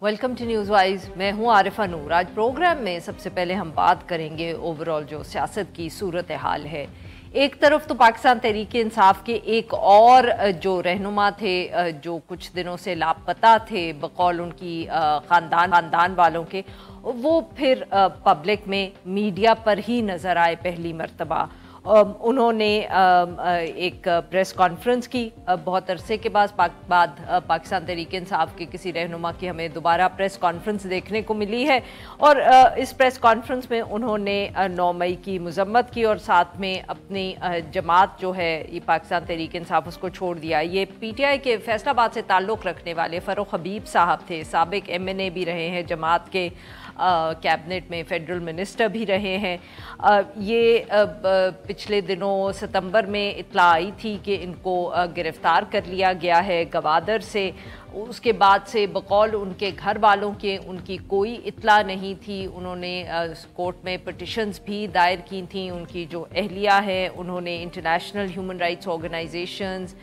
Welcome to news wise. मैं हूं आरिफा नूर। आज प्रोग्राम में सबसे पहले हम बात करेंगे ओवरऑल जो सियासत की सूरत हाल है। एक तरफ तो पाकिस्तान तहरीक इंसाफ के एक और जो रहनुमा थे जो कुछ दिनों से लापता थे बकौल उनकी खानदान वालों के, वो फिर पब्लिक में मीडिया पर ही नज़र आए पहली मर्तबा। उन्होंने एक प्रेस कॉन्फ्रेंस की बहुत अरसे के बाद पाकिस्तान तहरीक इंसाफ के किसी रहनुमा की हमें दोबारा प्रेस कॉन्फ्रेंस देखने को मिली है और इस प्रेस कॉन्फ्रेंस में उन्होंने 9 मई की मजम्मत की और साथ में अपनी जमात जो है ये पाकिस्तान तहरीक इंसाफ उसको छोड़ दिया। ये PTI के फैसलाबाद से ताल्लुक़ रखने वाले फ़ारूक हबीब साहब थे, साबिक MNA भी रहे हैं, जमात के कैबिनेट में फेडरल मिनिस्टर भी रहे हैं। ये पिछले दिनों सितंबर में इत्तला आई थी कि इनको गिरफ़्तार कर लिया गया है गवादर से। उसके बाद से बकौल उनके घर वालों के उनकी कोई इत्तला नहीं थी। उन्होंने कोर्ट में पिटिशन्स भी दायर की थी। उनकी जो अहलिया है उन्होंने international human rights organisations,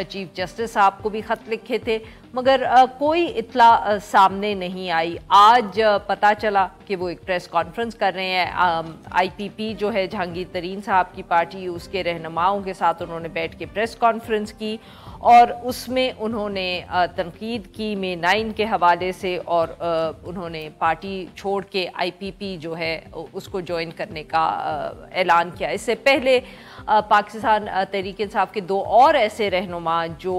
chief justice साहब को भी ख़त लिखे थे, मगर कोई इत्तला सामने नहीं आई। आज पता चला कि वो एक प्रेस कॉन्फ्रेंस कर रहे हैं। IPP जो है जहांगीर तरीन साहब की पार्टी, उसके रहनुमाओं के साथ उन्होंने बैठ के प्रेस कॉन्फ्रेंस की और उसमें उन्होंने तनकीद की May 9 के हवाले से और उन्होंने पार्टी छोड़ के IPP जो है उसको ज्वाइन करने का ऐलान किया। इससे पहले पाकिस्तान तहरीक इंसाफ के 2 और ऐसे रहनुमा जो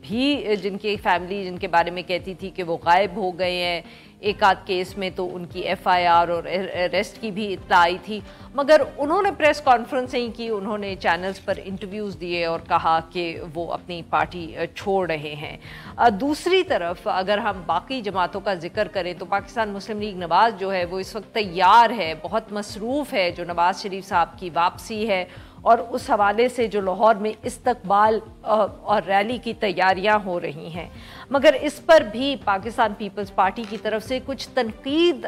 भी जिनकी फैमिली जिनके बारे में कहती थी कि वो गायब हो गए हैं, एक आध केस में तो उनकी FIR और अरेस्ट की भी इत्तला आई थी, मगर उन्होंने प्रेस कॉन्फ्रेंस नहीं की। उन्होंने चैनल्स पर इंटरव्यूज़ दिए और कहा कि वो अपनी पार्टी छोड़ रहे हैं। दूसरी तरफ अगर हम बाकी जमातों का जिक्र करें तो पाकिस्तान मुस्लिम लीग नवाज़ जो है वो इस वक्त तैयार है, बहुत मसरूफ़ है। जो नवाज़ शरीफ साहब की वापसी है और उस हवाले से जो लाहौर में इस्तकबाल और रैली की तैयारियां हो रही हैं, मगर इस पर भी पाकिस्तान पीपल्स पार्टी की तरफ से कुछ तनकीद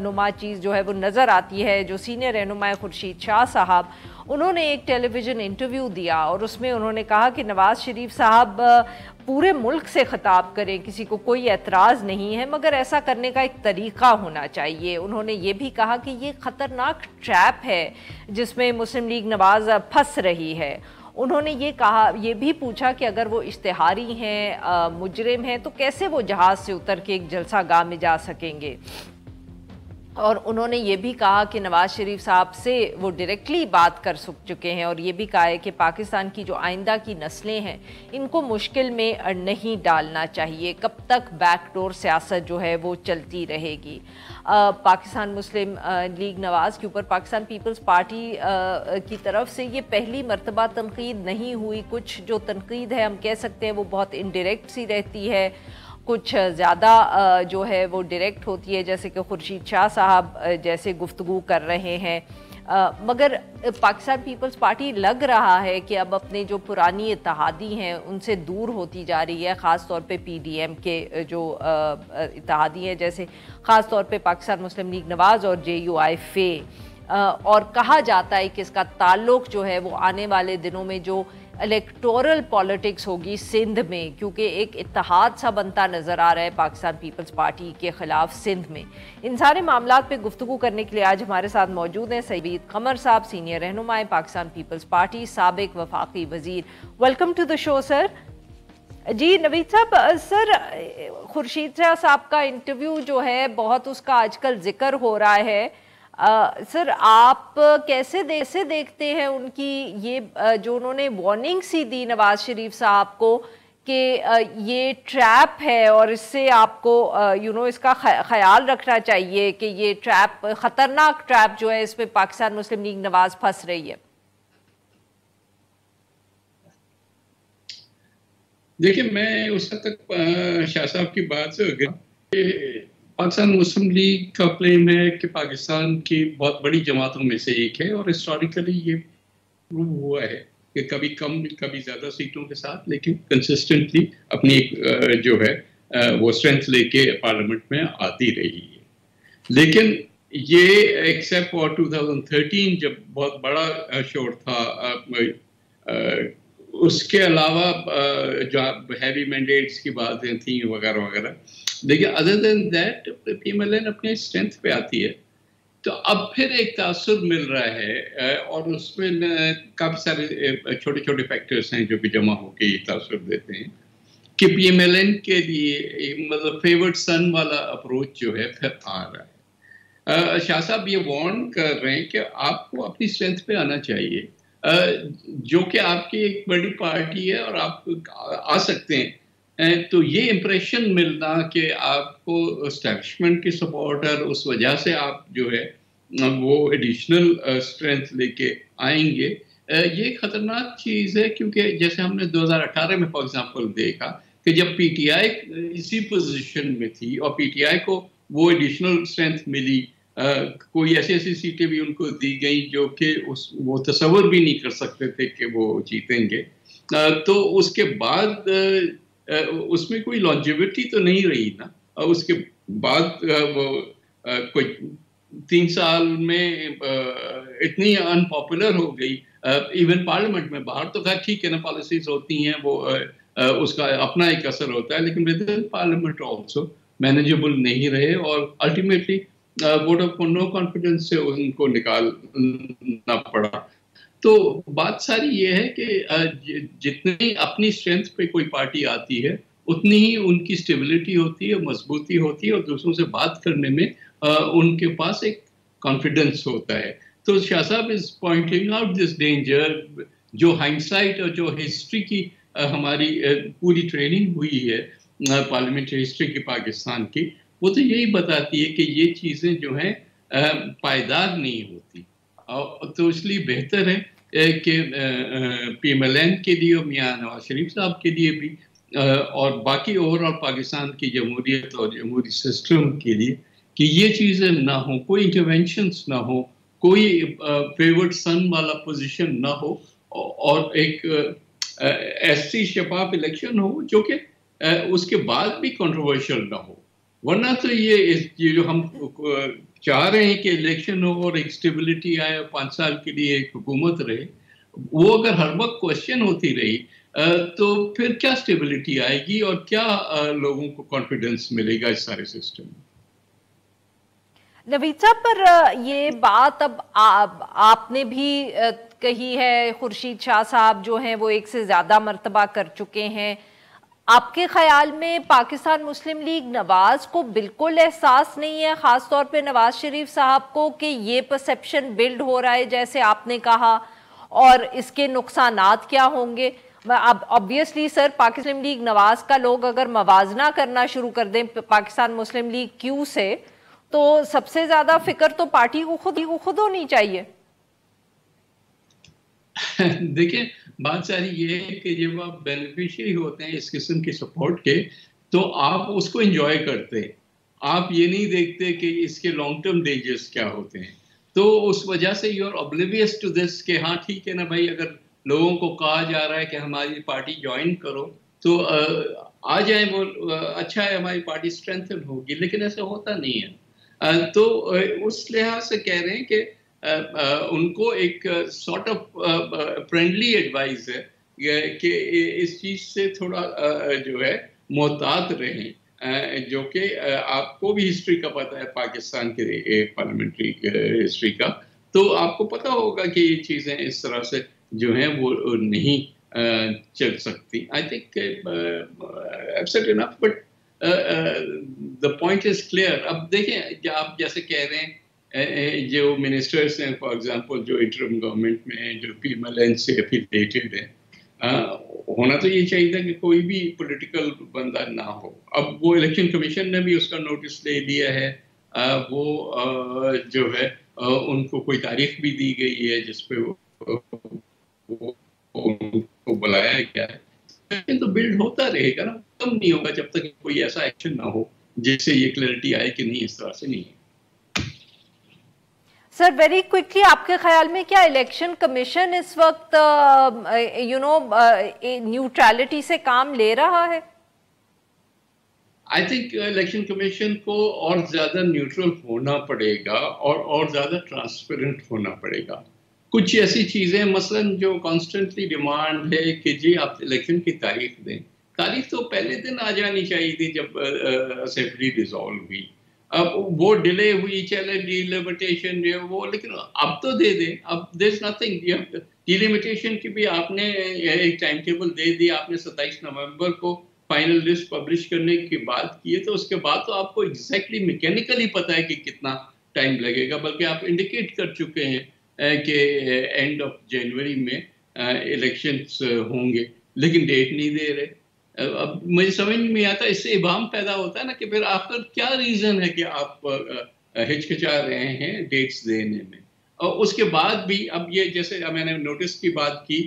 नुमा चीज़ जो है वो नज़र आती है। जो सीनियर रहनुमा खुर्शीद शाह साहब, उन्होंने एक टेलीविज़न इंटरव्यू दिया और उसमें उन्होंने कहा कि नवाज़ शरीफ साहब पूरे मुल्क से ख़िताब करें, किसी को कोई एतराज़ नहीं है, मगर ऐसा करने का एक तरीक़ा होना चाहिए। उन्होंने ये भी कहा कि ये ख़तरनाक ट्रैप है जिसमें मुस्लिम लीग नवाज़ फंस रही है। उन्होंने ये कहा, ये भी पूछा कि अगर वो इश्तिहारी हैं, मुजरिम हैं, तो कैसे वो जहाज़ से उतर के एक जलसा गाह में जा सकेंगे। और उन्होंने ये भी कहा कि नवाज़ शरीफ साहब से वो डायरेक्टली बात कर चुके हैं और ये भी कहा है कि पाकिस्तान की जो आइंदा की नस्लें हैं इनको मुश्किल में नहीं डालना चाहिए। कब तक बैकडोर सियासत जो है वो चलती रहेगी। पाकिस्तान मुस्लिम लीग नवाज़ के ऊपर पाकिस्तान पीपल्स पार्टी की तरफ से ये पहली मर्तबा तनकीद नहीं हुई। कुछ जो तनकीद है हम कह सकते हैं वो बहुत इनडायरेक्ट सी रहती है, कुछ ज़्यादा जो है वो डायरेक्ट होती है, जैसे कि खुर्शीद शाह साहब जैसे गुफ्तगू कर रहे हैं। मगर पाकिस्तान पीपल्स पार्टी लग रहा है कि अब अपने जो पुरानी इत्तेहादी हैं उनसे दूर होती जा रही है, ख़ास तौर पे PDM के जो इत्तेहादी हैं, जैसे ख़ास तौर पे पाकिस्तान मुस्लिम लीग नवाज़ और JUI-FA। और कहा जाता है कि इसका ताल्लुक़ जो है वो आने वाले दिनों में जो इलेक्टोरल पॉलिटिक्स होगी सिंध में, क्योंकि एक इत्तेहाद सा बनता नज़र आ रहा है पाकिस्तान पीपल्स पार्टी के ख़िलाफ़ सिंध में। इन सारे मामलात पे गुफ्तगू करने के लिए आज हमारे साथ मौजूद हैं सईद कमर साहब, सीनियर रहनुमा पाकिस्तान पीपल्स पार्टी, साबिक वफाकी वज़ीर। Welcome to the show sir. जी नवीद साहब, सर खुर्शीद शाह साहब का इंटरव्यू जो है बहुत उसका आजकल जिक्र हो रहा है। सर आप कैसे देखते हैं उनकी ये जो उन्होंने वार्निंग सी दी नवाज शरीफ साहब को कि ये ट्रैप है और इससे आपको इसका ख्याल रखना चाहिए कि ये ट्रैप, ख़तरनाक ट्रैप जो है इसमें पाकिस्तान मुस्लिम लीग नवाज फंस रही है। देखिए, मैं उस हद तक शाह साहब की बात से पाकिस्तान मुस्लिम लीग का क्लेम है कि पाकिस्तान की बहुत बड़ी जमातों में से एक है और हिस्टोरिकली ये प्रूव हुआ है कि कभी कम कभी ज़्यादा सीटों के साथ, लेकिन कंसिस्टेंटली अपनी एक जो है वो स्ट्रेंथ लेके पार्लियामेंट में आती रही है। लेकिन ये एक्सेप्ट फॉर 2013 जब बहुत बड़ा शोर था اس کے علاوہ جو ہیوی مینڈیٹس کی باتیں تھیں وغیرہ وغیرہ، دیکھیے other than that P M L N اپنے اسٹرینتھ پہ آتی ہے، تو اب پھر ایک تاثر مل رہا ہے اور اس میں کافی سارے چھوٹے چھوٹے فیکٹرز ہیں جو کہ جمع ہو کے یہ تاثر دیتے ہیں کہ پی ایم ایل این کے لیے مطلب فیورڈ سن والا اپروچ جو ہے پھر آ رہا ہے۔ شاہ صاحب یہ وارن کر رہے ہیں کہ آپ کو اپنی اسٹرینتھ پہ آنا چاہیے، جو کہ آپ کی ایک بڑی پارٹی ہے اور آپ آ سکتے ہیں، تو یہ امپریشن ملنا کہ آپ کو اسٹیبلشمنٹ کی سپورٹ ہے، اس وجہ سے آپ جو ہے وہ ایڈیشنل اسٹرینتھ لے کے آئیں گے، یہ خطرناک چیز ہے، کیونکہ جیسے ہم نے 2018 میں فار ایگزامپل دیکھا کہ جب پی ٹی آئی اسی پوزیشن میں تھی اور پی ٹی آئی کو وہ ایڈیشنل اسٹرینتھ ملی، کوئی ایسی سیٹیں بھی ان کو دی گئیں جو کہ وہ تصور بھی نہیں کر سکتے تھے کہ وہ جیتیں گے، تو اس کے بعد اس میں کوئی لانجیوٹی تو نہیں رہی نا، اس کے بعد وہ کوئی 3 سال میں اتنی ان پاپولر ہو گئی، ایون پارلیمنٹ میں، باہر تو خیر ٹھیک ہے نا، پالیسیز ہوتی ہیں وہ اس کا اپنا ایک اثر ہوتا ہے، لیکن within parliament also manageable نہیں رہے اور ultimately vote of no confidence سے ان کو نکالنا پڑا۔ تو بات ساری یہ ہے کہ جتنی اپنی اسٹرینتھ پہ کوئی پارٹی آتی ہے اتنی ہی ان کی اسٹیبلٹی ہوتی ہے، مضبوطی ہوتی ہے، اور دوسروں سے بات کرنے میں ان کے پاس ایک کانفیڈنس ہوتا ہے۔ تو شاہ صاحب is pointing out this danger, جو ہائنڈسائٹ اور جو ہسٹری کی ہماری پوری ٹریننگ ہوئی ہے پارلیمنٹری ہسٹری کی پاکستان کی، وہ تو یہی بتاتی ہے کہ یہ چیزیں جو ہیں پائیدار نہیں ہوتی، تو اس لیے بہتر ہے کہ پی ایم ایل این کے لیے اور میاں نواز شریف صاحب کے لیے بھی اور باقی اوور آل پاکستان کی جمہوریت اور جمہوری سسٹم کے لیے کہ یہ چیزیں نہ ہوں، کوئی انٹرونشنز نہ ہو، کوئی فیورڈ سن والا پوزیشن نہ ہو، اور ایک ایسی شفاف الیکشن ہو جو کہ اس کے بعد بھی کنٹروورشل نہ ہو، ورنہ تو یہ جو ہم چاہ رہے ہیں کہ الیکشن ہو اور ایک سٹیبلٹی آئے، 5 سال کے لیے ایک حکومت رہے، وہ اگر ہر وقت کوشچن ہوتی رہی تو پھر کیا سٹیبلٹی آئے گی اور کیا لوگوں کو کانفیڈنس ملے گا اس سارے سسٹم میں؟ نوید صاحب، پر یہ بات اب آپ نے بھی کہی ہے، خورشید شاہ صاحب جو ہیں وہ 1 سے زیادہ مرتبہ کر چکے ہیں، آپ کے خیال میں پاکستان مسلم لیگ نواز کو بالکل احساس نہیں ہے، خاص طور پہ نواز شریف صاحب کو، کہ یہ پرسیپشن بلڈ ہو رہا ہے جیسے آپ نے کہا، اور اس کے نقصانات کیا ہوں گے؟ اب obviously سر، پاکستان مسلم لیگ نواز کا لوگ اگر موازنہ کرنا شروع کر دیں پاکستان مسلم لیگ کیوں سے، تو سب سے زیادہ فکر تو پارٹی کو خود ہونی چاہیے۔ دیکھیں بات ساری یہ ہے کہ جب آپ بینیفیشری ہوتے ہیں اس قسم کی سپورٹ کے، تو آپ اس کو انجوائے کرتے، آپ یہ نہیں دیکھتے کہ اس کے لانگ ٹرم ڈینجرز کیا ہوتے ہیں، تو اس وجہ سے you are oblivious to this کہ ہاں ٹھیک ہے نا بھائی، اگر لوگوں کو کہا جا رہا ہے کہ ہماری پارٹی جوائن کرو تو آ جائیں، وہ اچھا ہے، ہماری پارٹی اسٹرینتھن ہوگی، لیکن ایسا ہوتا نہیں ہے۔ تو اس لحاظ سے کہہ رہے ہیں کہ ان کو ایک سارٹ آف فرینڈلی ایڈوائز ہے کہ اس چیز سے تھوڑا جو ہے محتاط رہیں، جو کہ آپ کو بھی ہسٹری کا پتہ ہے پاکستان کے پارلیمنٹری ہسٹری کا، تو آپ کو پتہ ہوگا کہ یہ چیزیں اس طرح سے جو ہیں وہ نہیں چل سکتی۔ I think abused enough, but the point is clear۔ اب دیکھیں آپ جیسے کہہ رہے ہیں جو منسٹرز ہیں فار ایگزامپل جو انٹرم گورنمنٹ میں ہیں، جو پی ایم ایل این سے افیلیٹڈ ہیں، ہونا تو یہ چاہیے تھا کہ کوئی بھی پولیٹیکل بندہ نہ ہو۔ اب وہ الیکشن کمیشن نے بھی اس کا نوٹس لے لیا ہے، وہ جو ہے ان کو کوئی تاریخ بھی دی گئی ہے جس پہ ان کو بلایا گیا ہے، لیکن تو بلڈ ہوتا رہے گا نا، کم نہیں ہوگا جب تک کوئی ایسا ایکشن نہ ہو جس سے یہ کلیئرٹی آئے کہ نہیں، اس طرح سے نہیں ہے۔ سر ویری کوئکلی، آپ کے خیال میں کیا الیکشن کمیشن اس وقت نیوٹرلٹی سے کام لے رہا ہے؟ آئی تھنک الیکشن کمیشن کو اور زیادہ نیوٹرل ہونا پڑے گا اور زیادہ ٹرانسپیرنٹ ہونا پڑے گا۔ کچھ ایسی چیزیں مثلاً جو کانسٹنٹلی ڈیمانڈ ہے کہ جی آپ الیکشن کی تاریخ دیں. تاریخ تو پہلے دن آ جانی چاہیے تھی جب اسمبلی ڈیزالو ہوئی. اب وہ ڈیلے ہوئی, چلے ڈیلیمیٹیشن جو ہے وہ, لیکن اب تو دے دیں. اب دیر از نتھنگ. ڈیلیمیٹیشن کی بھی آپ نے ایک ٹائم ٹیبل دے دی, آپ نے 27 نومبر کو فائنل لسٹ پبلش کرنے کی بات کی ہے, تو اس کے بعد تو آپ کو ایگزیکٹلی میکینیکلی پتہ ہے کہ کتنا ٹائم لگے گا, بلکہ آپ انڈیکیٹ کر چکے ہیں کہ اینڈ آف جنوری میں الیکشنز ہوں گے, لیکن ڈیٹ نہیں دے رہے. اب مجھے سمجھ نہیں آتا, اس سے ابہام پیدا ہوتا ہے نا کہ پھر آخر کیا ریزن ہے کہ آپ ہچکچا رہے ہیں ڈیٹس دینے میں. اور اس کے بعد بھی اب یہ جیسے میں نے نوٹس کی بات کی,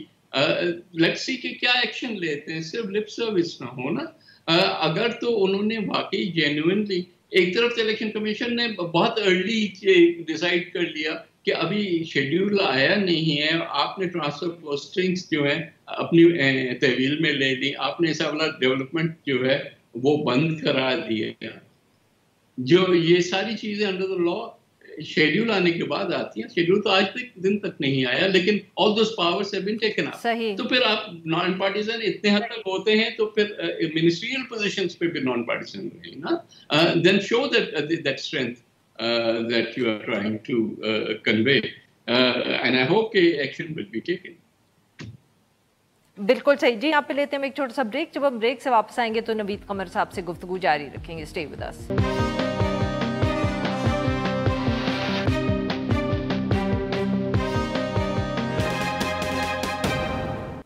لیٹس سی کہ کیا ایکشن لیتے ہیں, صرف لپ سروس نہ ہونا. اگر تو انہوں نے واقعی جینوئنلی, ایک طرف سے الیکشن کمیشن نے بہت ارلی ڈیسائیڈ کر لیا کہ ابھی شیڈیول آیا نہیں ہے, آپ نے ٹرانسفر پوسٹنگز جو ہیں اپنی تحویل میں لے لی, آپ نے ایسا والا ڈیولپمنٹ جو ہے وہ بند کرا دیا. جو یہ ساری چیزیں انڈر دا لا شیڈیول آنے کے بعد آتی ہیں. شیڈیول تو آج تک دن تک نہیں آیا, لیکن all those powers have been taken up. تو پھر آپ نان پارٹیزن اتنے حد تک ہوتے ہیں تو پھر منسٹریل پوزیشنز پہ بھی نان پارٹیزن رہیں نا. then show that strength that you are trying to convey, and I hope کہ action will be taken. بالکل صحیح جی. یہاں پہ لیتے ہیں ایک چھوٹا سا بریک. جب ہم بریک سے واپس آئیں گے تو نوید قمر صاحب سے گفتگو جاری رکھیں گے. Stay with us.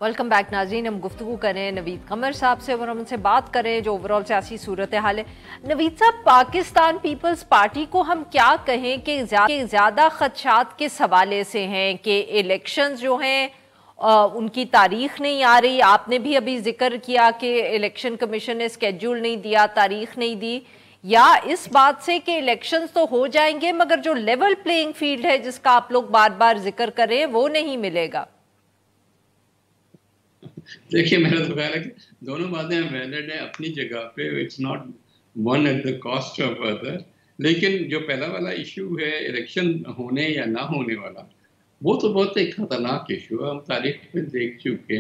Welcome back ناظرین. ہم گفتگو کریں نوید قمر صاحب سے اور ہم ان سے بات کریں جو اوورآل سیاسی صورتحال ہے. نوید صاحب, پاکستان پیپلز پارٹی کو ہم کیا کہیں کہ زیادہ خدشات کس حوالے سے ہیں کہ الیکشنز جو ہیں ان کی تاریخ نہیں آ رہی. آپ نے بھی ابھی ذکر کیا کہ الیکشن کمیشن نے اسکیڈول نہیں دیا, تاریخ نہیں دی, یا اس بات سے کہ الیکشنز تو ہو جائیں گے مگر جو لیول پلینگ فیلڈ ہے جس کا آپ لوگ بار بار ذکر کریں وہ نہیں ملے گا؟ دیکھیے میرا تو خیال ہے کہ دونوں باتیں ویلڈ ہیں اپنی جگہ پہ. It's not one at the cost of other. لیکن جو پہلا والا ایشو ہے الیکشن ہونے یا نہ ہونے والا, وہ تو بہت ایک خطرناک ایشو ہے. ہم تاریخ میں دیکھ چکے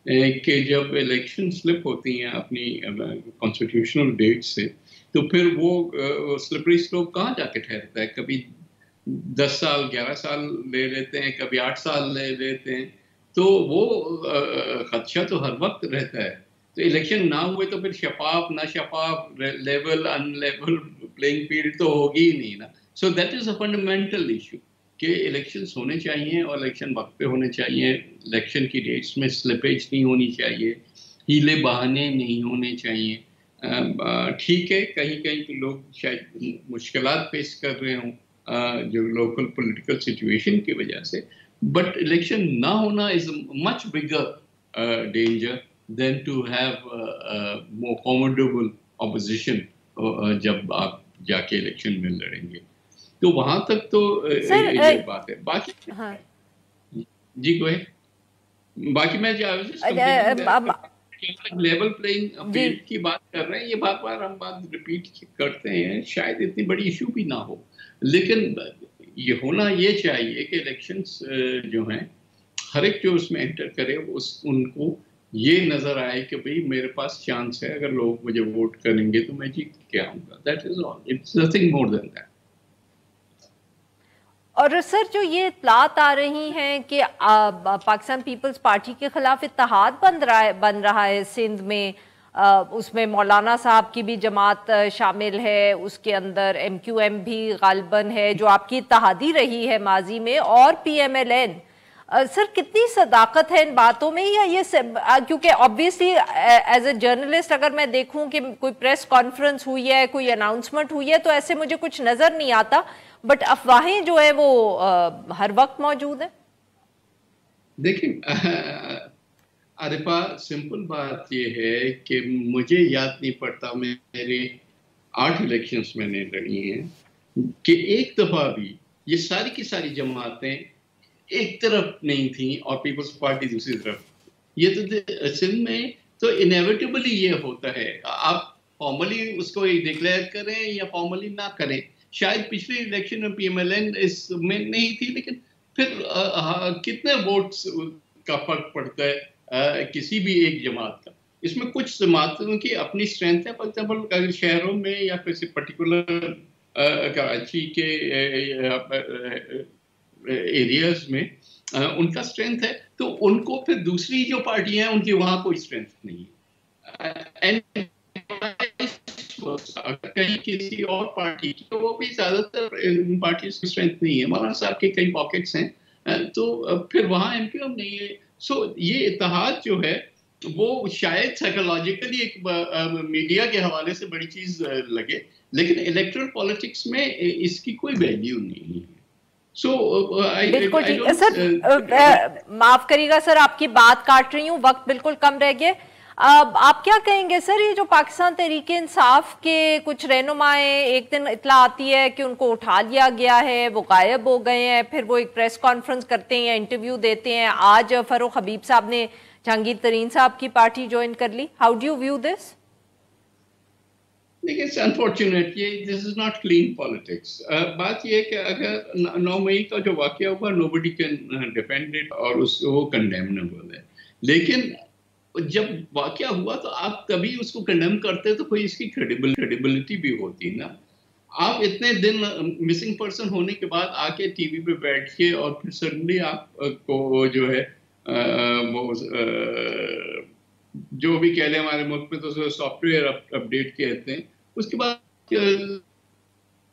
ہیں کہ جب الیکشن سلپ ہوتی ہیں اپنی کانسٹیٹیوشنل ڈیٹ سے, تو پھر وہ سلپری سلوپ کہاں جا کے ٹھہرتا ہے. کبھی 10 سال 11 سال لے لیتے ہیں, کبھی 8 سال لے لیتے ہیں. تو وہ خدشہ تو ہر وقت رہتا ہے. تو الیکشن نہ ہوئے تو پھر شفاف نہ شفاف, لیول ان لیول پلینگ فیلڈ تو ہوگی ہی نہیں نا. So that is a fundamental issue کہ الیکشنز ہونے چاہیے اور الیکشن وقت پہ ہونے چاہیے. الیکشن کی ڈیٹس میں سلپیج نہیں ہونی چاہیے, ہیلے بہانے نہیں ہونے چاہیے. ٹھیک ہے کہیں کہیں لوگ شاید مشکلات فیس کر رہے ہوں جو لوکل پولیٹیکل سچویشن کی وجہ سے, بٹ الیکشن نہ ہونا is much bigger danger than to have more formidable opposition جب آپ جا کے الیکشن میں لڑیں گے. تو وہاں تک تو یہ بات ہے. باقی جی کوئی باقی میں لیول پلینگ فیلڈ کی بات کر رہے ہیں, یہ بار بار ہم بات ریپیٹ کرتے ہیں, شاید اتنی بڑی ایشو بھی نہ ہو, لیکن یہ ہونا یہ چاہیے کہ الیکشنز جو ہیں ہر ایک جو اس میں انٹر کرے ان کو یہ نظر آئے کہ بھئی میرے پاس چانس ہے, اگر لوگ مجھے ووٹ کریں گے تو میں جیت کے آؤں گا. That is all, it's nothing more than that. اور سر جو یہ اطلاعات آ رہی ہیں کہ پاکستان پیپلز پارٹی کے خلاف اتحاد بن رہا ہے سندھ میں, اس میں مولانا صاحب کی بھی جماعت شامل ہے, اس کے اندر ایم کیو ایم بھی غالباً ہے جو آپ کی اتحادی رہی ہے ماضی میں, اور پی ایم ایل این. سر کتنی صداقت ہے ان باتوں میں, یا یہ کیونکہ آبویسلی ایز اے جرنلسٹ اگر میں دیکھوں کہ کوئی پریس کانفرنس ہوئی ہے, کوئی اناؤنسمنٹ ہوئی ہے, تو ایسے مجھے کچھ نظر نہیں آتا, بٹ افواہیں جو ہے وہ ہر وقت موجود ہیں. دیکھیں عارفہ, سمپل بات یہ ہے کہ مجھے یاد نہیں پڑتا, میرے 8 الیکشنز میں نے لڑی ہیں کہ ایک دفعہ بھی یہ ساری کی ساری جماعتیں ایک طرف نہیں تھیں اور پیپلز پارٹی دوسری طرف. یہ تو سندھ میں تو انیویٹیبلی یہ ہوتا ہے, آپ فارملی اس کو ڈکلیئر کریں یا فارملی نہ کریں. شاید پچھلے الیکشن میں پی ایم ایل این اس میں نہیں تھی, لیکن پھر کتنے ووٹس کا فرق پڑتا ہے کسی بھی ایک جماعت کا. اس میں کچھ جماعتوں کی اپنی اسٹرینتھ ہے. فار ایگزامپل اگر شہروں میں یا کسی پرٹیکولر کراچی کے ایریاز میں ان کا اسٹرینتھ ہے, تو ان کو پھر دوسری جو پارٹیاں ہیں ان کی وہاں کوئی اسٹرینتھ نہیں ہے. کہیں کسی اور پارٹی کی, تو وہ بھی زیادہ تر پارٹیز کی اسٹرینتھ نہیں ہے. مولانا صاحب کے کئی پاکٹس ہیں, تو پھر وہاں ایم کیو ایم نہیں ہے. سو یہ اتحاد جو ہے وہ شاید سائیکولوجیکلی ایک میڈیا کے حوالے سے بڑی چیز لگے, لیکن الیکٹرل پالیٹکس میں اس کی کوئی ویلیو نہیں ہے. بالکل ٹھیک سر, معاف کریے گا سر, آپ کی بات کاٹ رہی ہوں, وقت بالکل کم رہ گئے. آپ کیا کہیں گے سر, یہ جو پاکستان تحریک انصاف کے کچھ رہنمائیں, ایک دن اطلاع آتی ہے کہ ان کو اٹھا لیا گیا ہے, وہ غائب ہو گئے ہیں, پھر وہ ایک پریس کانفرنس کرتے ہیں یا انٹرویو دیتے ہیں. آج فروخ حبیب صاحب نے جہانگیر ترین صاحب کی پارٹی جوائن کر لی. How do you view this? دیکھیں, انفارچونیٹ, یہ this is not clean politics. بات یہ ہے کہ اگر 9 مئی کا جو واقعہ ہوا, نو بڈی کین ڈیفینڈ اٹ, اور وہ کنڈیمنیبل ہے. لیکن جب واقعہ ہوا تو آپ کبھی اس کو کنڈیم کرتے تو کوئی اس کی کریڈیبلٹی بھی ہوتی نا. آپ اتنے دن مسنگ پرسن ہونے کے بعد آ کے ٹی وی پہ بیٹھ کے اور پھر سڈنلی آپ کو جو ہے جو بھی کہہ لیں, ہمارے ملک میں تو سافٹ ویئر اپڈیٹ کہتے ہیں, اس کے بعد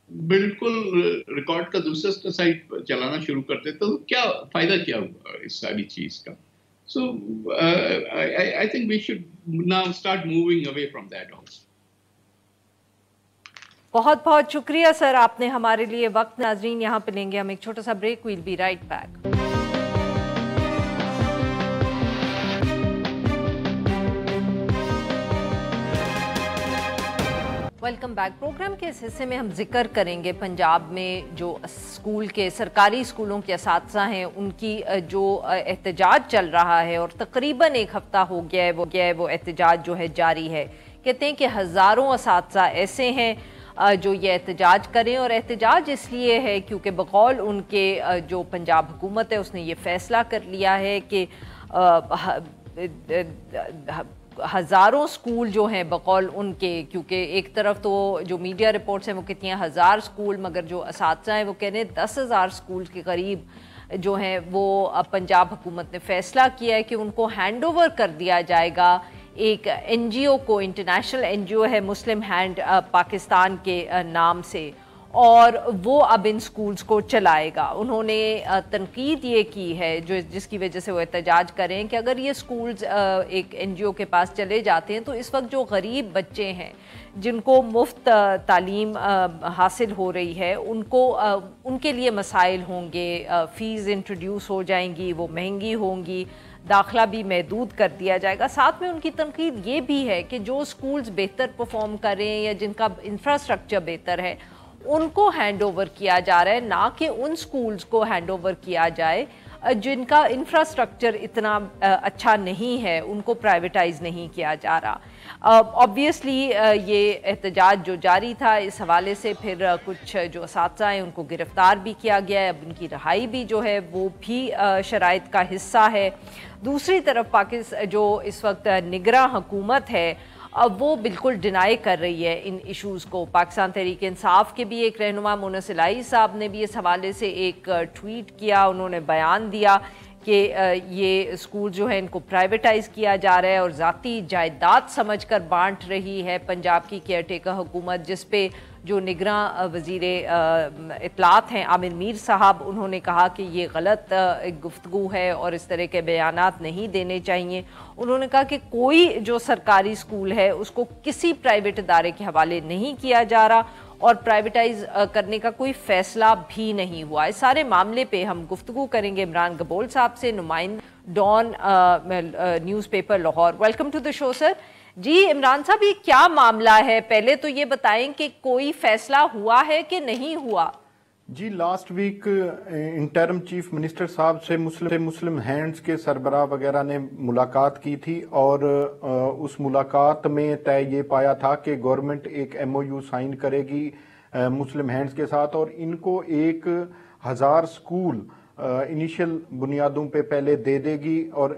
بالکل ریکارڈ کا دوسرا سائٹ چلانا شروع کرتے, تو کیا فائدہ کیا ہوا اس ساری چیز کا؟ So I think we should now start moving away from that also. بہت بہت شکریہ سر, آپ نے ہمارے لیے وقت. ناظرین یہاں پہ لیں گے ہم ایک چھوٹا سا break. We'll be right back. Welcome back. Program کے اس حصے میں ہم ذکر کریں گے پنجاب میں جو اسکول کے سرکاری اسکولوں کے اساتذہ ہیں ان کی جو احتجاج چل رہا ہے, اور تقریباً 1 ہفتہ ہو گیا ہے وہ احتجاج جو ہے جاری ہے. کہتے ہیں کہ ہزاروں اساتذہ ایسے ہیں جو یہ احتجاج کریں, اور احتجاج اس لیے ہے کیونکہ بقول ان کے جو پنجاب حکومت ہے اس نے یہ فیصلہ کر لیا ہے کہ ہزاروں سکول جو ہیں بقول ان کے, کیونکہ ایک طرف تو جو میڈیا رپورٹس ہیں وہ کہتی ہیں 1000 سکول, مگر جو اساتذہ ہیں وہ کہہ رہے ہیں 10,000 سکول کے قریب جو ہیں وہ پنجاب حکومت نے فیصلہ کیا ہے کہ ان کو ہینڈ اوور کر دیا جائے گا ایک این جی او کو. انٹرنیشنل این جی او ہے مسلم ہینڈ پاکستان کے نام سے, اور وہ اب ان سکولز کو چلائے گا. انہوں نے تنقید یہ کی ہے جس کی وجہ سے وہ احتجاج کریں کہ اگر یہ سکولز ایک این جی او کے پاس چلے جاتے ہیں تو اس وقت جو غریب بچے ہیں جن کو مفت تعلیم حاصل ہو رہی ہے ان کے لیے مسائل ہوں گے, فیس انٹروڈیوس ہو جائیں گی, وہ مہنگی ہوں گی, داخلہ بھی محدود کر دیا جائے گا. ساتھ میں ان کی تنقید یہ بھی ہے کہ جو سکولز بہتر پرفارم کریں یا جن کا انفراسٹرکچر بہتر ہے ان کو ہینڈ اوور کیا جا رہا ہے, نہ کہ ان سکولز کو ہینڈ اوور کیا جائے جن کا انفراسٹرکچر اتنا اچھا نہیں ہے, ان کو پرائیویٹائز نہیں کیا جا رہا. آبویسلی یہ احتجاج جو جاری تھا اس حوالے سے پھر کچھ جو اساتذہ ہیں ان کو گرفتار بھی کیا گیا ہے. اب ان کی رہائی بھی جو ہے وہ بھی شرائط کا حصہ ہے. دوسری طرف جو اس وقت نگراں حکومت ہے وہ بالکل ڈینائی کر رہی ہے ان ایشوز کو. پاکستان تحریک انصاف کے بھی ایک رہنما مونس الہی صاحب نے بھی اس حوالے سے ایک ٹویٹ کیا, انہوں نے بیان دیا کہ یہ اسکول جو ہے ان کو پرائیویٹائز کیا جا رہا ہے اور ذاتی جائیداد سمجھ کر بانٹ رہی ہے پنجاب کی کیئر ٹیکر حکومت, جس پہ جو نگراں وزیر اطلاعات ہیں عامر میر صاحب, انہوں نے کہا کہ یہ غلط گفتگو ہے اور اس طرح کے بیانات نہیں دینے چاہیے. انہوں نے کہا کہ کوئی جو سرکاری اسکول ہے اس کو کسی پرائیویٹ ادارے کے حوالے نہیں کیا جا رہا اور پرائیویٹائز کرنے کا کوئی فیصلہ بھی نہیں ہوا. اس سارے معاملے پہ ہم گفتگو کریں گے عمران گبول صاحب سے, نمائند Dawn news paper Lahore. Welcome to the show sir. جی عمران صاحب, یہ کیا معاملہ ہے؟ پہلے تو یہ بتائیں کہ کوئی فیصلہ ہوا ہے کہ نہیں ہوا؟ جی, last week interim chief minister صاحب سے مسلم ہینڈز کے سربراہ وغیرہ نے ملاقات کی تھی, اور اس ملاقات میں طے یہ پایا تھا کہ گورنمنٹ ایک ایم او یو سائن کرے گی مسلم ہینڈز کے ساتھ, اور ان کو 1000 سکول इनिशियल बुनियादों पे पहले दे देगी और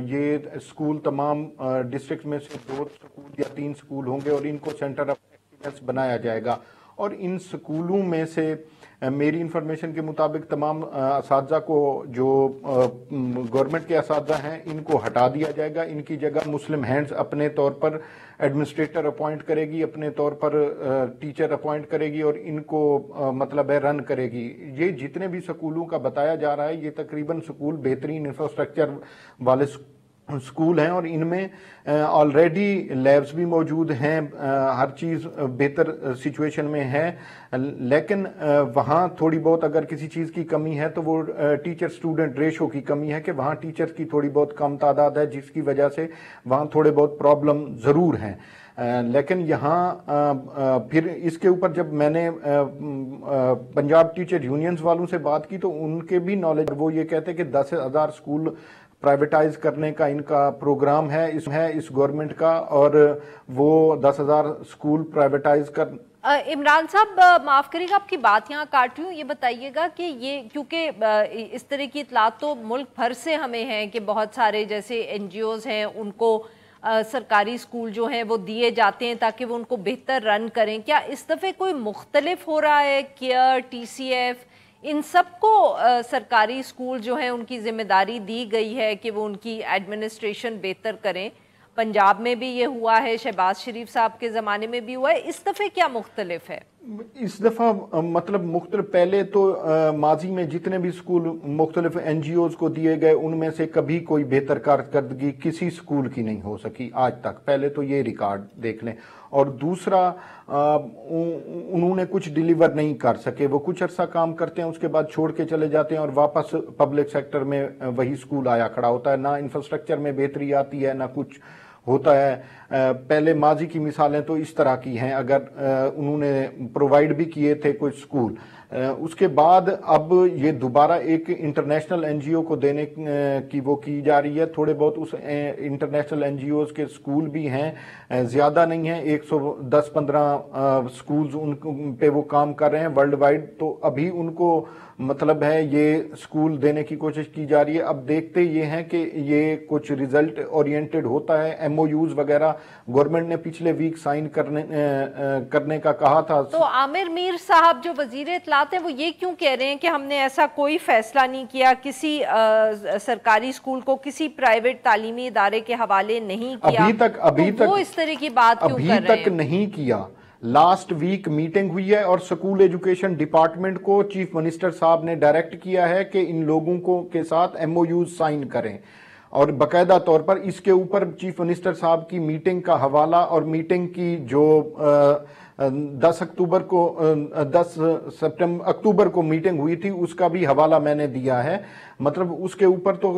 ये स्कूल तमाम डिस्ट्रिक्ट में से 2 स्कूल या 3 स्कूल होंगे और इनको सेंटर ऑफ एक्सीलेंस बनाया जाएगा। और इन स्कूलों में से मेरी इंफॉर्मेशन के मुताबिक तमाम असातिज़ा को जो गवर्नमेंट के असातिज़ा हैं इनको हटा दिया जाएगा। इनकी जगह मुस्लिम हैंड्स अपने तौर पर एडमिनिस्ट्रेटर अपॉइंट करेगी, अपने तौर पर टीचर अपॉइंट करेगी और इनको मतलब है रन करेगी। ये जितने भी स्कूलों का बताया जा रहा है ये तकरीबन स्कूल बेहतरीन इंफ्रास्ट्रक्चर वाले स्कूल हैं और इनमें ऑलरेडी लैब्स भी मौजूद हैं, हर चीज़ बेहतर सिचुएशन में है। लेकिन वहाँ थोड़ी बहुत अगर किसी चीज़ की कमी है तो वो टीचर स्टूडेंट रेशो की कमी है कि वहाँ टीचर्स की थोड़ी बहुत कम तादाद है, जिसकी वजह से वहाँ थोड़े बहुत प्रॉब्लम ज़रूर हैं। लेकिन यहाँ फिर इसके ऊपर जब मैंने पंजाब टीचर यूनियंस वालों से बात की तो उनके भी नॉलेज, वो ये कहते हैं कि 10,000 स्कूल प्राइवेटाइज करने का इनका प्रोग्राम है इस गवर्नमेंट का और वो 10,000 स्कूल प्राइवेटाइज कर। इमरान साहब माफ करिएगा आपकी बात यहाँ काट रही हूँ, ये बताइएगा कि ये क्योंकि इस तरह की इतलात तो मुल्क भर से हमें है कि बहुत सारे जैसे NGOs हैं उनको सरकारी स्कूल जो हैं वो दिए जाते हैं ताकि वो उनको बेहतर रन करें। क्या इस दफ़े कोई मुख्तलिफ हो रहा है? केयर, TCF, इन सबको सरकारी स्कूल जो हैं उनकी जिम्मेदारी दी गई है कि वो उनकी एडमिनिस्ट्रेशन बेहतर करें। पंजाब में भी ये हुआ है, शहबाज शरीफ साहब के ज़माने में भी हुआ है। इस दफ़े क्या मुख्तलिफ है? इस दफ़ा मतलब मुख्तलिफ, पहले तो माजी में जितने भी स्कूल मुख्तलिफ NGOs को दिए गए उनमें से कभी कोई बेहतर कारकर्दगी किसी स्कूल की नहीं हो सकी आज तक। पहले तो ये रिकॉर्ड देख लें। और दूसरा उन्होंने कुछ डिलीवर नहीं कर सके, वो कुछ अरसा काम करते हैं उसके बाद छोड़ के चले जाते हैं और वापस पब्लिक सेक्टर में वही स्कूल आया खड़ा होता है। ना इंफ्रास्ट्रक्चर में बेहतरी आती है ना कुछ होता है। पहले माजी की मिसालें तो इस तरह की हैं, अगर उन्होंने प्रोवाइड भी किए थे कुछ स्कूल, उसके बाद अब ये दोबारा एक इंटरनेशनल NGO को देने की वो की जा रही है। थोड़े बहुत उस इंटरनेशनल NGOs के स्कूल भी हैं, ज़्यादा नहीं है, 110-15 स्कूल्स उन पे वो काम कर रहे हैं वर्ल्ड वाइड। तो अभी उनको मतलब है ये स्कूल देने की कोशिश की जा रही है। अब देखते ये हैं कि ये कुछ रिजल्ट ओरिएंटेड होता है। MOUs वगैरह गवर्नमेंट ने पिछले वीक साइन करने का कहा था। तो आमिर मीर साहब जो वजीर इत्तलात हैं वो ये क्यों कह रहे हैं कि हमने ऐसा कोई फैसला नहीं किया, किसी सरकारी स्कूल को किसी प्राइवेट तालीमी इदारे के हवाले नहीं किया? अभी तक वो इस तरह की बात क्यों कर रहे हैं? अभी तक नहीं किया। लास्ट वीक मीटिंग हुई है और स्कूल एजुकेशन डिपार्टमेंट को चीफ मिनिस्टर साहब ने डायरेक्ट किया है कि इन लोगों को के साथ MOUs साइन करें और बकायदा तौर पर इसके ऊपर चीफ मिनिस्टर साहब की मीटिंग का हवाला और मीटिंग की जो 10 अक्टूबर को मीटिंग हुई थी उसका भी हवाला मैंने दिया है। मतलब उसके ऊपर तो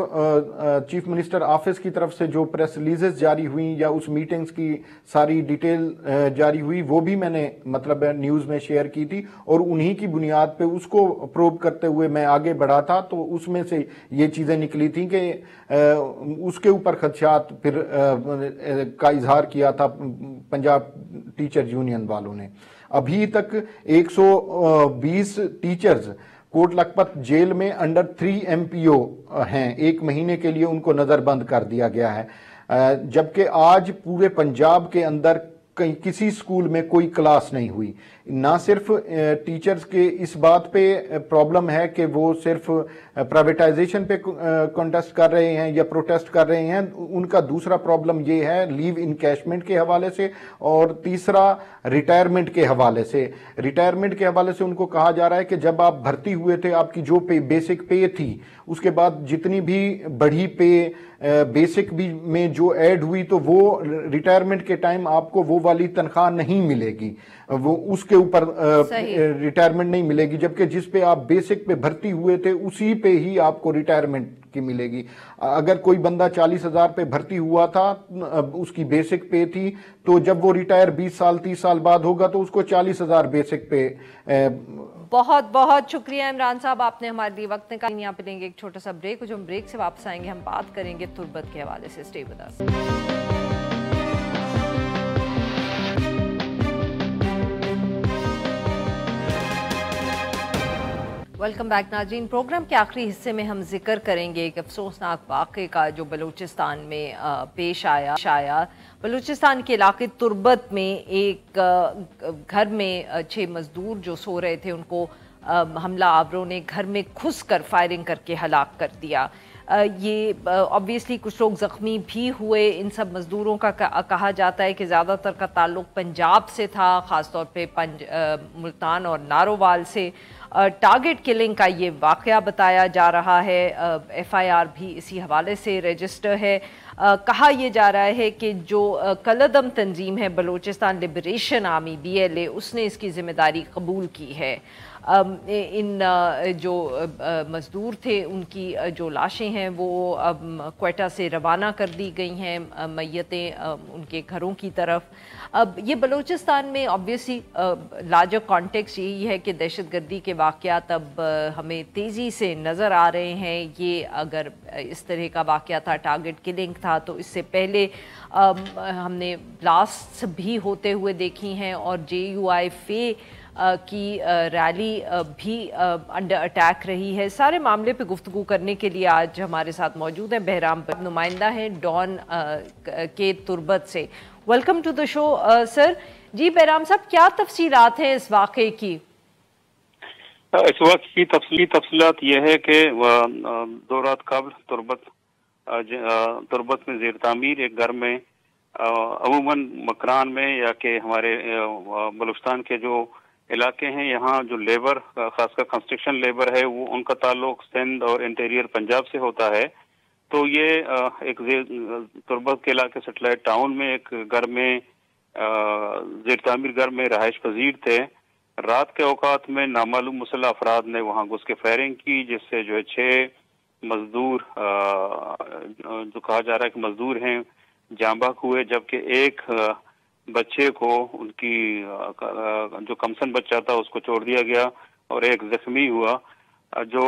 चीफ मिनिस्टर ऑफिस की तरफ से जो प्रेस रिलीजेस जारी हुई या उस मीटिंग्स की सारी डिटेल जारी हुई वो भी मैंने मतलब न्यूज़ में शेयर की थी और उन्हीं की बुनियाद पे उसको प्रोब करते हुए मैं आगे बढ़ा था। तो उसमें से ये चीज़ें निकली थी कि उसके ऊपर खदशात फिर का इजहार किया था पंजाब टीचर यूनियन वालों ने। अभी तक 120 टीचर्स कोट लखपत जेल में अंडर 3 MPO हैं, 1 महीने के लिए उनको नजरबंद कर दिया गया है। जबकि आज पूरे पंजाब के अंदर कहीं किसी स्कूल में कोई क्लास नहीं हुई। ना सिर्फ टीचर्स के इस बात पे प्रॉब्लम है कि वो सिर्फ प्राइवेटाइजेशन पे कॉन्टेस्ट कर रहे हैं या प्रोटेस्ट कर रहे हैं, उनका दूसरा प्रॉब्लम ये है लीव इनकैशमेंट के हवाले से और तीसरा रिटायरमेंट के हवाले से। रिटायरमेंट के हवाले से उनको कहा जा रहा है कि जब आप भर्ती हुए थे आपकी जो पे बेसिक पे थी उसके बाद जितनी भी बढ़ी पे बेसिक भी में जो ऐड हुई तो वो रिटायरमेंट के टाइम आपको वो वाली तनख्वाह नहीं मिलेगी, वो उसके ऊपर रिटायरमेंट नहीं मिलेगी। जबकि जिस पे आप बेसिक पे भर्ती हुए थे उसी पे ही आपको रिटायरमेंट की मिलेगी। अगर कोई बंदा 40,000 पे भर्ती हुआ था, उसकी बेसिक पे थी, तो जब वो रिटायर 20 साल 30 साल बाद होगा तो उसको 40,000 बेसिक पे। बहुत बहुत शुक्रिया इमरान साहब, आपने हमारे लिए वक्त निकाला। यहाँ पे देंगे एक छोटा सा ब्रेक, जो हम ब्रेक से वापस आएंगे हम बात करेंगे तुर्बत के हवाले से। Stay with us. Welcome back नाज़रीन। प्रोग्राम के आखिरी हिस्से में हम जिक्र करेंगे एक अफसोसनाक वाक़े का जो बलूचिस्तान में पेश आया। बलूचिस्तान के इलाके तुर्बत में एक घर में 6 मज़दूर जो सो रहे थे उनको हमला आवरों ने घर में घुस कर फायरिंग करके हलाक कर दिया। ये ऑब्वियसली कुछ लोग ज़ख्मी भी हुए। इन सब मज़दूरों का कहा जाता है कि ज़्यादातर का ताल्लुक़ पंजाब से था, ख़ास तौर पे मुल्तान और नारोवाल से। टारगेट किलिंग का ये वाक़या बताया जा रहा है। FIR भी इसी हवाले से रजिस्टर है। कहा यह जा रहा है कि जो कलदम तंजीम है बलूचिस्तान लिबरेशन आर्मी BLA, उसने इसकी ज़िम्मेदारी कबूल की है। इन जो मज़दूर थे उनकी जो लाशें हैं वो क्वेटा से रवाना कर दी गई हैं, मैयतें उनके घरों की तरफ। अब ये बलूचिस्तान में ऑब्वियसली लार्जर कॉन्टेक्स्ट यही है कि दहशतगर्दी के वाक़यात अब हमें तेज़ी से नज़र आ रहे हैं। ये अगर इस तरह का वाक़या था, टारगेट किलिंग था, तो इससे पहले हमने ब्लास्ट भी होते हुए देखी हैं और JUI फे की रैली भी अंडर अटैक रही है। सारे मामले पे गुफ्तगू करने के लिए आज हमारे साथ मौजूद हैं बहराम नुमाइंदा हैं डॉन के तुर्बत से। Welcome to the show sir. जी बहराम साहब, क्या तफसीलात हैं इस वाक़े की? इस वक्त की तफसीलात ये है कि 2 रात कबल तुर्बत में ज़ेर तामीर एक घर में अमूमन मकरान में या कि हमारे बलूचिस्तान के जो इलाके हैं, यहाँ जो लेबर खासकर कंस्ट्रक्शन लेबर है वो उनका ताल्लुक सिंध और इंटीरियर पंजाब से होता है। तो ये एक तुर्बत के इलाके सेटेलाइट टाउन में एक घर में ज़ेर तामीर घर में रहायश पजीर थे। रात के औकात में नामालूम मुसल्लह अफराद ने वहाँ घुस के फायरिंग की, जिससे जो है 6 मजदूर जो कहा जा रहा है कि मजदूर हैं जाँ बहक हुए, जबकि एक बच्चे को उनकी जो कमसन बच्चा था उसको छोड़ दिया गया और एक जख्मी हुआ। जो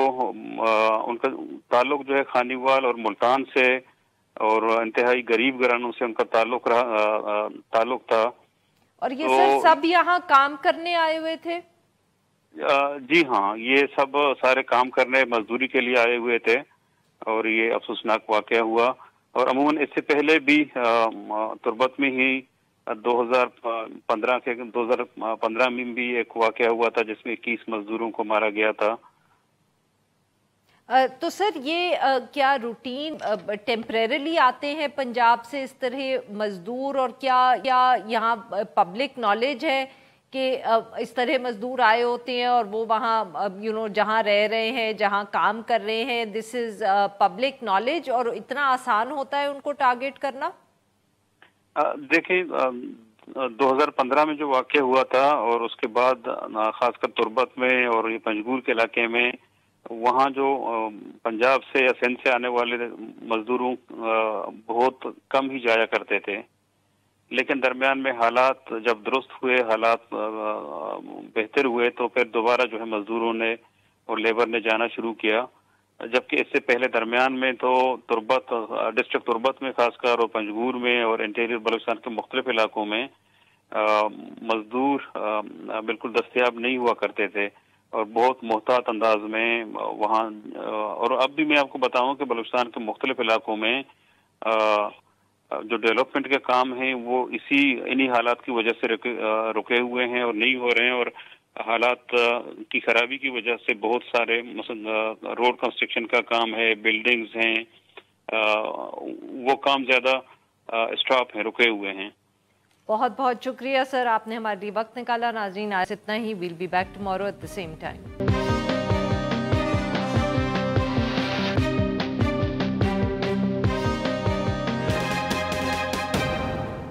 उनका ताल्लुक जो है खानीवाल और मुल्तान से और इंतहाई गरीब घरानों से उनका ताल्लुक था। और ये सर सब यहाँ काम करने आए हुए थे? जी हाँ, ये सब सारे काम करने मजदूरी के लिए आए हुए थे और ये अफसोसनाक वाक़या हुआ। और अमूमन इससे पहले भी तुर्बत में ही 2015 में भी एक वाक़या हुआ था जिसमें 21 मजदूरों को मारा गया था। तो सर ये क्या रूटीन टेम्परेरली आते हैं पंजाब से इस तरह मजदूर, और क्या यहाँ पब्लिक नॉलेज है कि इस तरह मजदूर आए होते हैं और वो वहाँ जहाँ रह रहे हैं, जहाँ काम कर रहे हैं, दिस इज पब्लिक नॉलेज, और इतना आसान होता है उनको टारगेट करना? देखिए 2015 में जो वाक़या हुआ था और उसके बाद खासकर तुर्बत में और ये पंजगूर के इलाके में वहाँ जो पंजाब से या सिंध से आने वाले मजदूरों बहुत कम ही जाया करते थे। लेकिन दरमियान में हालात जब दुरुस्त हुए, हालात बेहतर हुए, तो फिर दोबारा जो है मजदूरों ने और लेबर ने जाना शुरू किया। जबकि इससे पहले दरमियान में तो डिस्ट्रिक्ट तुर्बत में खासकर और पंजगूर में और इंटीरियर बलूचिस्तान के मुख्तलिफ इलाकों में मजदूर बिल्कुल दस्तयाब नहीं हुआ करते थे और बहुत मोहतात अंदाज में वहाँ। और अब भी मैं आपको बताऊं कि बलूचिस्तान के मुख्तलिफ इलाकों में जो डेवलपमेंट के काम हैं वो इन्हीं हालात की वजह से रुके हुए हैं और नहीं हो रहे हैं। और हालात की खराबी की वजह से बहुत सारे रोड कंस्ट्रक्शन का काम है, बिल्डिंग्स हैं, वो काम ज़्यादा स्टॉप हैं, रुके हुए हैं। बहुत बहुत शुक्रिया सर, आपने हमारे लिए वक्त निकाला। नाज़रीन आज इतना ही। Will be back tomorrow at the same time.